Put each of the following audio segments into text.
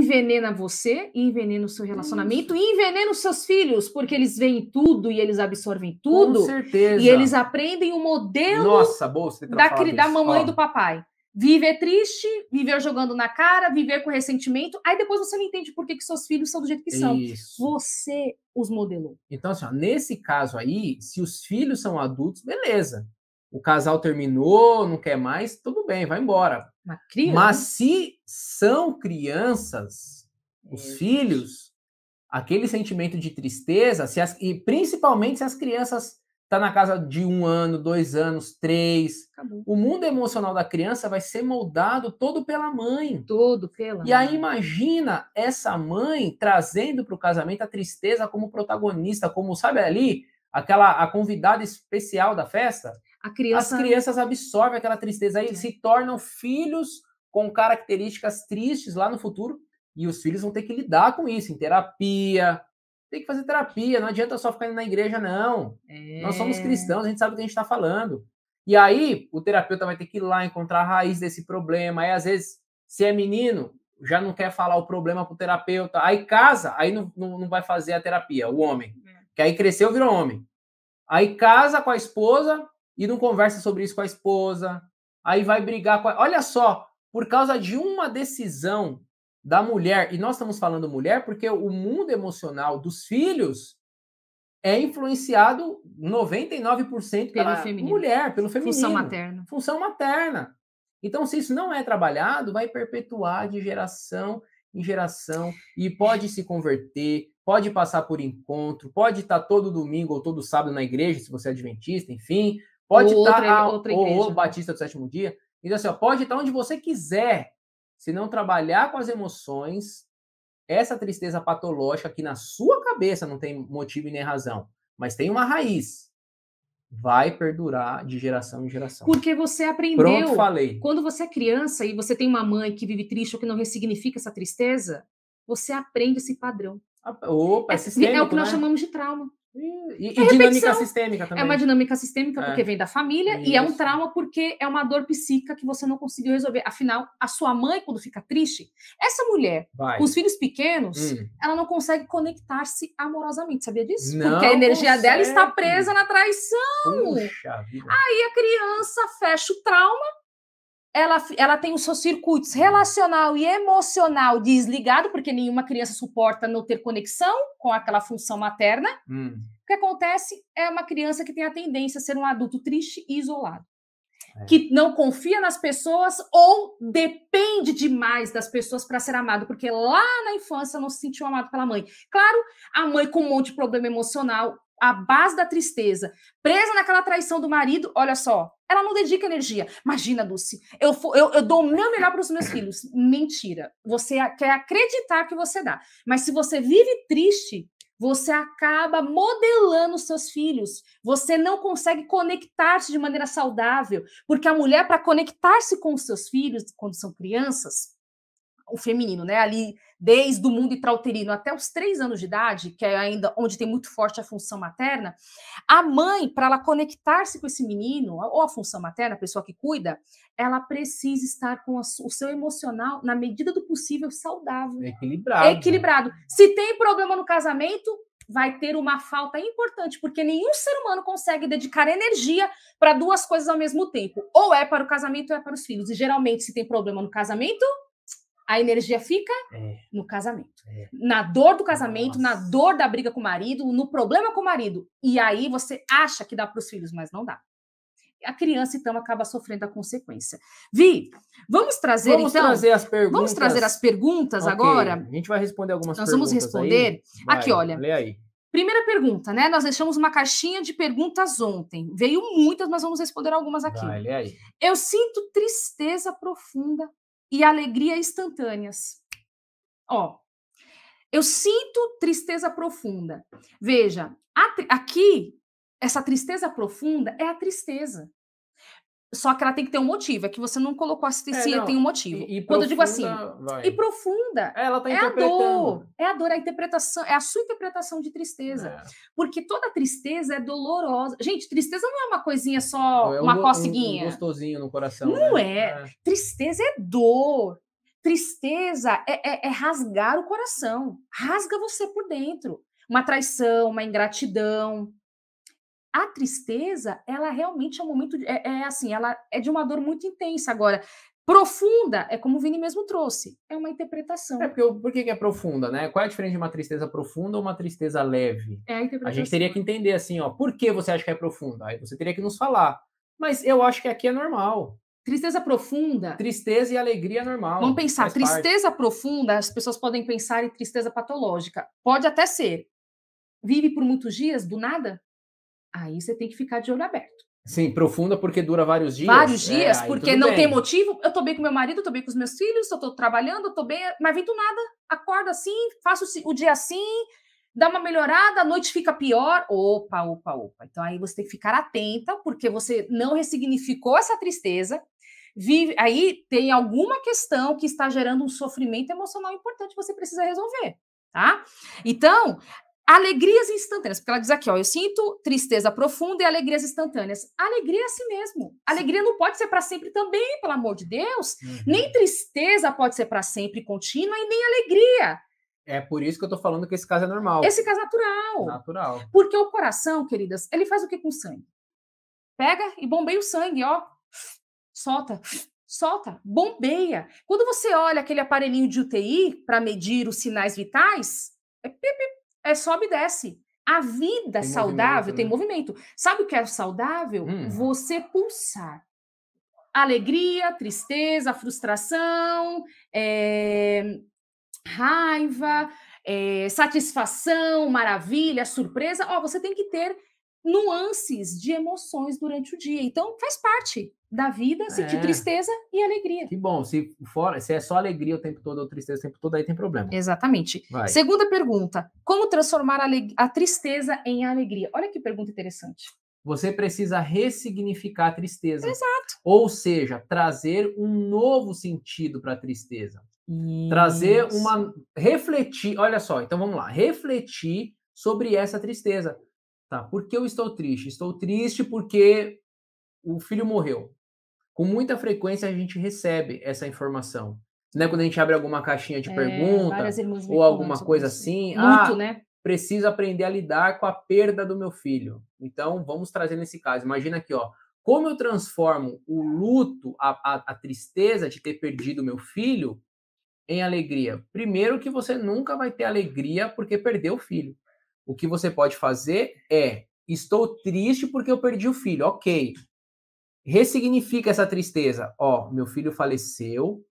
envenena você, envenena o seu relacionamento, e envenena os seus filhos, porque eles veem tudo e eles absorvem tudo. Com certeza. E eles aprendem o modelo Nossa, boa, você da mamãe e do papai. Viver triste, viver jogando na cara, viver com ressentimento. Aí depois você não entende por que seus filhos são do jeito que são. Isso. Você os modelou. Então, assim, ó, nesse caso aí, se os filhos são adultos, beleza. O casal terminou, não quer mais, tudo bem, vai embora. Mas se são crianças, os filhos, aquele sentimento de tristeza, e principalmente se as crianças estão na casa de 1 ano, 2 anos, 3, acabou. O mundo emocional da criança vai ser moldado todo pela mãe. Todo pela mãe. E aí imagina essa mãe trazendo para o casamento a tristeza como protagonista, como, sabe ali, a convidada especial da festa? As crianças absorvem aquela tristeza aí, se tornam filhos com características tristes lá no futuro, e os filhos vão ter que lidar com isso, em terapia. Tem que fazer terapia, não adianta só ficar indo na igreja, não. Nós somos cristãos, a gente sabe o que a gente está falando. E aí, o terapeuta vai ter que ir lá encontrar a raiz desse problema. Aí, às vezes, se é menino, já não quer falar o problema pro terapeuta. Aí casa, aí não vai fazer a terapia, o homem. Que aí cresceu, virou homem. Aí casa com a esposa e não conversa sobre isso com a esposa. Aí vai brigar com a... Olha só, por causa de uma decisão da mulher, e nós estamos falando mulher porque o mundo emocional dos filhos é influenciado 99% pela mulher, pelo feminino. Função materna. Função materna. Então, se isso não é trabalhado, vai perpetuar de geração em geração e pode se converter, pode passar por encontro, pode estar todo domingo ou todo sábado na igreja, se você é adventista, enfim, pode estar ou batista do sétimo dia. Então, assim, ó, pode estar onde você quiser. Se não trabalhar com as emoções, essa tristeza patológica que na sua cabeça não tem motivo e nem razão, mas tem uma raiz, vai perdurar de geração em geração. Porque você aprendeu. Pronto, falei. Quando você é criança e você tem uma mãe que vive triste ou que não ressignifica essa tristeza, você aprende esse padrão. Opa, é sistêmico, o que nós chamamos de trauma. E dinâmica sistêmica também. É uma dinâmica sistêmica porque vem da família e é um trauma porque é uma dor psíquica que você não conseguiu resolver. Afinal, a sua mãe, quando fica triste, essa mulher com os filhos pequenos, ela não consegue conectar-se amorosamente. Sabia disso? Não porque a energia consegue. dela está presa na traição. Puxa vida. Aí a criança fecha o trauma, ela tem os seus circuitos relacional e emocional desligado, porque nenhuma criança suporta não ter conexão com aquela função materna. O que acontece é uma criança que tem a tendência a ser um adulto triste e isolado. Que não confia nas pessoas ou depende demais das pessoas para ser amado, porque lá na infância não se sentiu amado pela mãe. Claro, a mãe com um monte de problema emocional, a base da tristeza, presa naquela traição do marido, olha só, ela não dedica energia. Imagina, Dulce, eu dou o meu melhor para os meus filhos. Mentira. Você quer acreditar que você dá. Mas se você vive triste, você acaba modelando os seus filhos. Você não consegue conectar-se de maneira saudável. Porque a mulher, para conectar-se com os seus filhos, quando são crianças, o feminino, né? Ali, desde o mundo intrauterino até os 3 anos de idade, que é ainda onde tem muito forte a função materna, a mãe, para ela conectar-se com esse menino, ou a função materna, a pessoa que cuida, ela precisa estar com o seu emocional, na medida do possível, saudável. Equilibrado. Se tem problema no casamento, vai ter uma falta importante, porque nenhum ser humano consegue dedicar energia para 2 coisas ao mesmo tempo. Ou é para o casamento ou é para os filhos. E geralmente, se tem problema no casamento, a energia fica no casamento. Na dor do casamento, na dor da briga com o marido, no problema com o marido. E aí você acha que dá para os filhos, mas não dá. A criança, então, acaba sofrendo a consequência. Vi, vamos trazer as perguntas. Vamos trazer as perguntas agora. A gente vai responder algumas perguntas. Nós vamos responder. Vai, aqui, olha. Lê aí. Primeira pergunta, né? Nós deixamos uma caixinha de perguntas ontem. Veio muitas, mas vamos responder algumas aqui. Vai, lê aí. Eu sinto tristeza profunda e alegria instantâneas. Ó, eu sinto tristeza profunda. Veja, aqui, essa tristeza profunda é a tristeza. Só que ela tem que ter um motivo. É que você não colocou se tem um motivo. Quando eu digo assim, e profunda, ela tá interpretando. É a dor, a interpretação, é a sua interpretação de tristeza. Porque toda tristeza é dolorosa. Gente, tristeza não é uma coisinha só, uma coceguinha. Um gostosinho no coração. Não é. Tristeza é dor. Tristeza é rasgar o coração, rasga você por dentro. Uma traição, uma ingratidão. A tristeza, ela realmente é um momento, assim, ela é de uma dor muito intensa. Agora, profunda, é como o Vini mesmo trouxe, é uma interpretação. Por que é profunda, né? Qual é a diferença de uma tristeza profunda ou uma tristeza leve? É a interpretação. A gente teria que entender assim, ó, por que você acha que é profunda? Aí você teria que nos falar. Mas eu acho que aqui é normal. Tristeza profunda. Tristeza e alegria é normal. Vamos pensar, tristeza profunda, as pessoas podem pensar em tristeza patológica. Pode até ser. Vive por muitos dias, do nada? Aí você tem que ficar de olho aberto. Sim, profunda porque dura vários dias. Vários dias, porque não tem motivo. Eu tô bem com meu marido, eu tô bem com os meus filhos, eu tô trabalhando, eu tô bem, mas vem do nada. Acorda assim, faço o dia assim, dá uma melhorada, a noite fica pior. Opa. Então aí você tem que ficar atenta, porque você não ressignificou essa tristeza. Aí tem alguma questão que está gerando um sofrimento emocional importante que você precisa resolver, tá? Então, alegrias instantâneas, porque ela diz aqui, ó, eu sinto tristeza profunda e alegrias instantâneas. Alegria é assim mesmo. Alegria não pode ser para sempre também, pelo amor de Deus. Nem tristeza pode ser para sempre contínua e nem alegria. É por isso que eu tô falando que esse caso é normal. Esse caso é natural. Natural. Porque o coração, queridas, ele faz o que com o sangue? Pega e bombeia o sangue, ó. Solta, bombeia. Quando você olha aquele aparelhinho de UTI para medir os sinais vitais, sobe e desce. A vida saudável tem movimento. Sabe o que é saudável? Você pulsar. Alegria, tristeza, frustração, raiva, satisfação, maravilha, surpresa. Você tem que ter nuances de emoções durante o dia. Então, faz parte da vida sentir tristeza e alegria. Que bom. Se é só alegria o tempo todo ou tristeza o tempo todo, aí tem problema. Exatamente. Vai. Segunda pergunta. Como transformar a tristeza em alegria? Olha que pergunta interessante. Você precisa ressignificar a tristeza. Exato. Ou seja, trazer um novo sentido para a tristeza. Isso. Trazer refletir. Olha só, então vamos lá. Refletir sobre essa tristeza. Tá, por que eu estou triste? Estou triste porque o filho morreu. Com muita frequência a gente recebe essa informação. Né? Quando a gente abre alguma caixinha de pergunta ou alguma coisa assim, né? Preciso aprender a lidar com a perda do meu filho. Então, vamos trazer nesse caso. Imagina aqui, ó, como eu transformo o luto, a tristeza de ter perdido meu filho em alegria. Primeiro que você nunca vai ter alegria porque perdeu o filho. O que você pode fazer é, estou triste porque eu perdi o filho. Ok. Ressignifica essa tristeza. Ó, meu filho faleceu,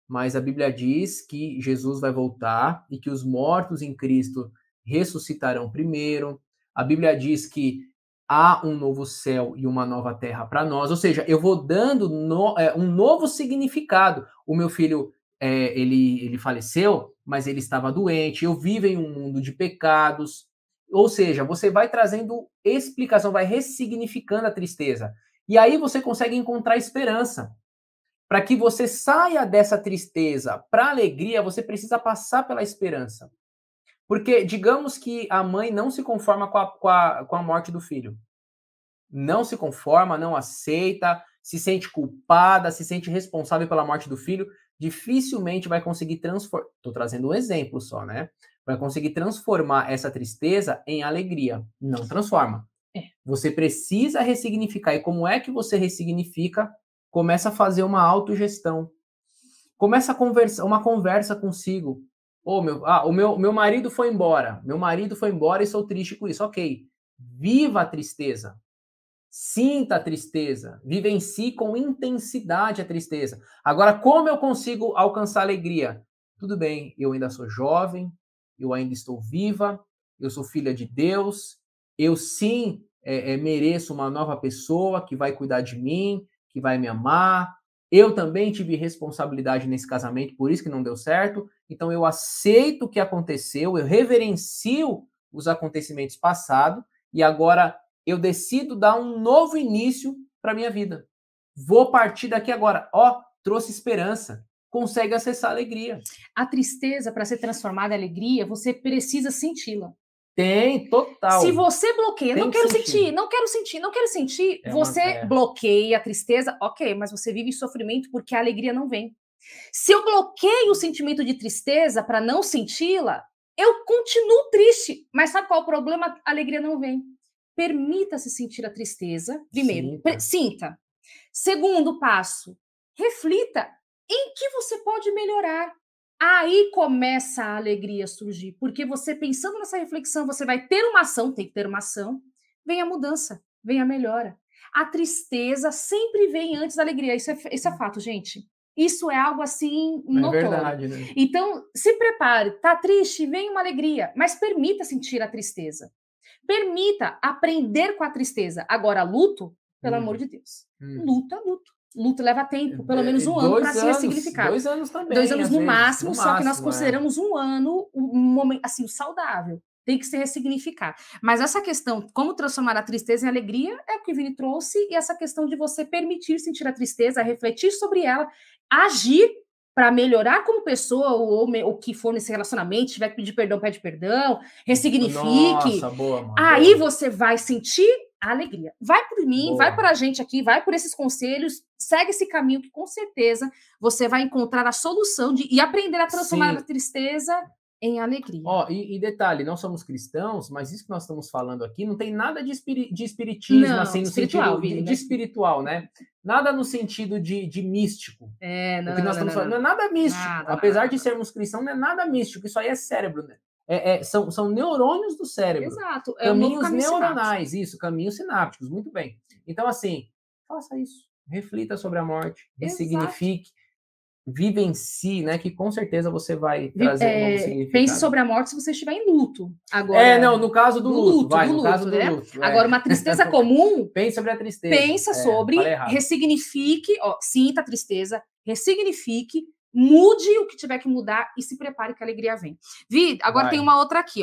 mas a Bíblia diz que Jesus vai voltar e que os mortos em Cristo ressuscitarão primeiro. A Bíblia diz que há um novo céu e uma nova terra para nós. Ou seja, eu vou dando um novo significado. O meu filho, ele faleceu, mas ele estava doente. Eu vivo em um mundo de pecados. Ou seja, você vai trazendo explicação, vai ressignificando a tristeza. E aí você consegue encontrar esperança. Para que você saia dessa tristeza para a alegria, você precisa passar pela esperança. Porque digamos que a mãe não se conforma com a morte do filho. Não se conforma, não aceita, se sente culpada, se sente responsável pela morte do filho, dificilmente vai conseguir transformar. Estou trazendo um exemplo só, né? Vai conseguir transformar essa tristeza em alegria. Não transforma. Você precisa ressignificar. E como é que você ressignifica? Começa a fazer uma autogestão. Começa a conversar, uma conversa consigo. O meu marido foi embora. Meu marido foi embora e sou triste com isso. Ok. Viva a tristeza. Sinta a tristeza. Vivencie com intensidade a tristeza. Agora, como eu consigo alcançar alegria? Tudo bem, eu ainda sou jovem, eu ainda estou viva, eu sou filha de Deus, eu sim mereço uma nova pessoa que vai cuidar de mim, que vai me amar. Eu também tive responsabilidade nesse casamento, por isso que não deu certo. Então eu aceito o que aconteceu, eu reverencio os acontecimentos passados e agora eu decido dar um novo início para minha vida. Vou partir daqui agora. Trouxe esperança. Consegue acessar a alegria. A tristeza, para ser transformada em alegria, você precisa senti-la. Tem, total. Se você bloqueia, não quero sentir, você bloqueia a tristeza, ok, mas você vive em sofrimento porque a alegria não vem. Se eu bloqueio o sentimento de tristeza para não senti-la, eu continuo triste. Mas sabe qual é o problema? A alegria não vem. Permita-se sentir a tristeza. Primeiro, sinta. Segundo passo, reflita em que você pode melhorar. Aí começa a alegria a surgir, porque você pensando nessa reflexão, você vai ter uma ação, tem que ter uma ação, vem a mudança, vem a melhora. A tristeza sempre vem antes da alegria, isso é fato, gente. Isso é algo assim notório. É verdade, né? Então, se prepare, tá triste, vem uma alegria, mas permita sentir a tristeza. Permita aprender com a tristeza. Agora, luto, pelo amor de Deus. Luta. Luto leva tempo, pelo menos um ano para se ressignificar. 2 anos também. 2 anos no máximo, só que nós consideramos um ano um momento assim, saudável. Tem que se ressignificar. Mas essa questão, como transformar a tristeza em alegria, é o que o Vini trouxe, e essa questão de você permitir sentir a tristeza, refletir sobre ela, agir para melhorar como pessoa, ou o que for nesse relacionamento, tiver que pedir perdão, pede perdão, ressignifique. Nossa, boa, mano. Aí você vai sentir a alegria. Vai por mim, vai por a gente aqui, vai por esses conselhos, segue esse caminho que com certeza você vai encontrar a solução e aprender a transformar a tristeza em alegria. E detalhe, não somos cristãos, mas isso que nós estamos falando aqui não tem nada de espiritismo, não, assim, no sentido de espiritual, né? Nada no sentido de místico. O que nós estamos falando não é nada místico. Apesar de sermos cristãos, não é nada místico. Isso aí é cérebro, né? São neurônios do cérebro. Exato. Caminhos neuronais, isso, caminhos sinápticos. Muito bem. Então, assim, faça isso. Reflita sobre a morte, ressignifique. Vivencie, né? Que com certeza você vai trazer um novo significado. Pense sobre a morte se você estiver em luto. Agora, no caso do luto. No caso do luto. Agora, uma tristeza comum. Pense sobre a tristeza. Pensa sobre, ressignifique, sinta a tristeza, ressignifique, mude o que tiver que mudar e se prepare que a alegria vem. Vi, agora tem uma outra aqui,